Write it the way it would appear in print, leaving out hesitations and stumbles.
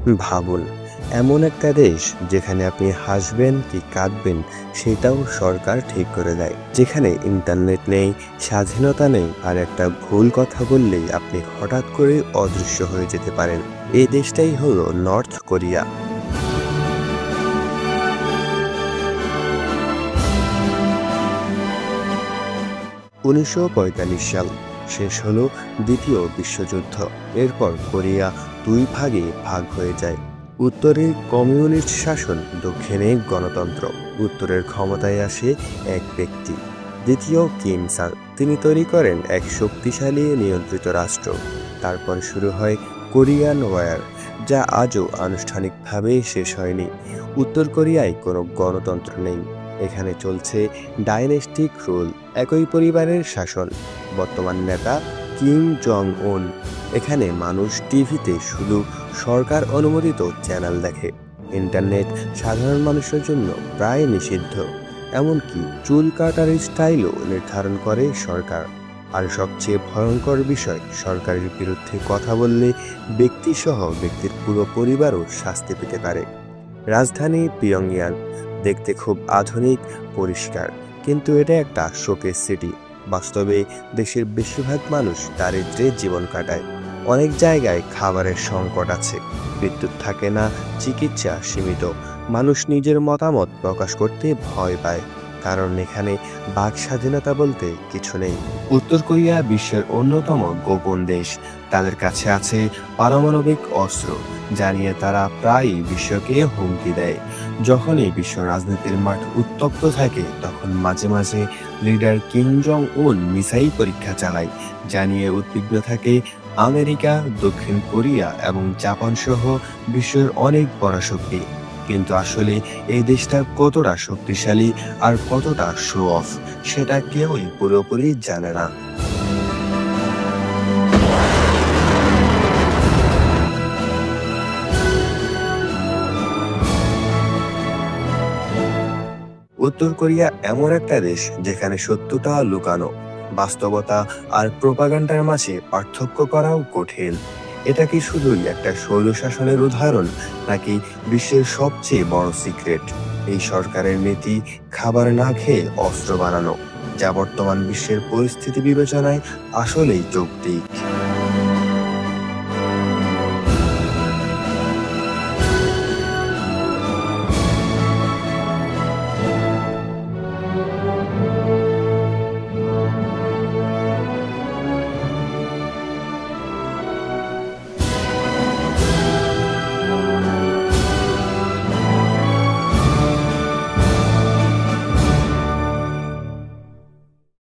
ভাবুন, এমন একটা দেশ যেখানে আপনি হাসবেন কি কাঁদবেন সেটাও সরকার ঠিক করে দেয়, যেখানে ইন্টারনেট নেই, স্বাধীনতা নেই, আর একটা ভুল কথা বললেই আপনি হঠাৎ করে অদৃশ্য হয়ে যেতে পারেন। এই দেশটাই হলো নর্থ কোরিয়া। 1945 সাল শেষ হলো দ্বিতীয় বিশ্বযুদ্ধ। এরপর কোরিয়া দুই ভাগে ভাগ হয়ে যায়। উত্তরে কমিউনিস্ট শাসন, দক্ষিণে গণতন্ত্র। উত্তরের ক্ষমতায় আসে এক ব্যক্তি, দ্বিতীয় কিম সাং। তিনি তৈরি করেন এক শক্তিশালী নিয়ন্ত্রিত রাষ্ট্র। তারপর শুরু হয় কোরিয়ান ওয়ার, যা আজও আনুষ্ঠানিকভাবে শেষ হয়নি। উত্তর কোরিয়ায় কোনো গণতন্ত্র নেই, এখানে চলছে ডাইনেস্টিক রুল, একই পরিবারের শাসন। বর্তমান নেতা কিম জং উন। এখানে মানুষ টিভিতে শুধু সরকার অনুমোদিত চ্যানেল দেখে। ইন্টারনেট সাধারণ মানুষের জন্য প্রায় নিষিদ্ধ, এমনকি চুল কাটার স্টাইলও নির্ধারণ করে সরকার। আর সবচেয়ে ভয়ঙ্কর বিষয়, সরকারের বিরুদ্ধে কথা বললে ব্যক্তিসহ ব্যক্তির পুরো পরিবারও শাস্তি পেতে পারে। রাজধানী পিয়ংইয়াং দেখতে খুব আধুনিক, পরিষ্কার, কিন্তু এটা একটা শোকেস সিটি। বাস্তবে দেশের বেশিরভাগ মানুষ দারিদ্র্যে জীবন কাটায়। অনেক জায়গায় খাবারের সংকট আছে, বিদ্যুৎ থাকে না, চিকিৎসা সীমিত। মানুষ নিজের মতামত প্রকাশ করতে ভয় পায়, কারণ এখানে বাক স্বাধীনতা বলতে কিছু নেই। উত্তর কোরিয়া বিশ্বের অন্যতম গোপন দেশ। তাদের কাছে আছে পারমাণবিক অস্ত্র, জানিয়ে তারা প্রায়ই বিশ্বকে হুমকি দেয়। যখনই বিশ্ব রাজনীতির মাঠ উত্তপ্ত থাকে, তখন মাঝে মাঝে লিডার কিম জং উন মিসাইল পরীক্ষা চালায়, জানিয়ে উদ্বিগ্ন থাকে আমেরিকা, দক্ষিণ কোরিয়া এবং জাপান সহ বিশ্বের অনেক পরাশক্তি। কিন্তু আসলে এই দেশটা কতটা শক্তিশালী আর কতটা শো অফ, সেটা কেউই পুরোপুরি জানে না। উত্তর কোরিয়া এমন একটা দেশ যেখানে সত্যতা লুকানো, বাস্তবতা আর প্রোপাগান্ডার মাঝে পার্থক্য করাও কঠিন। এটা কি শুধুই একটা স্বৈরশাসনের উদাহরণ, নাকি বিশ্বের সবচেয়ে বড় সিক্রেট? এই সরকারের নীতি খাবার না খেয়ে অস্ত্র বানানো, যা বর্তমান বিশ্বের পরিস্থিতি বিবেচনায় আসলেই যৌক্তিক।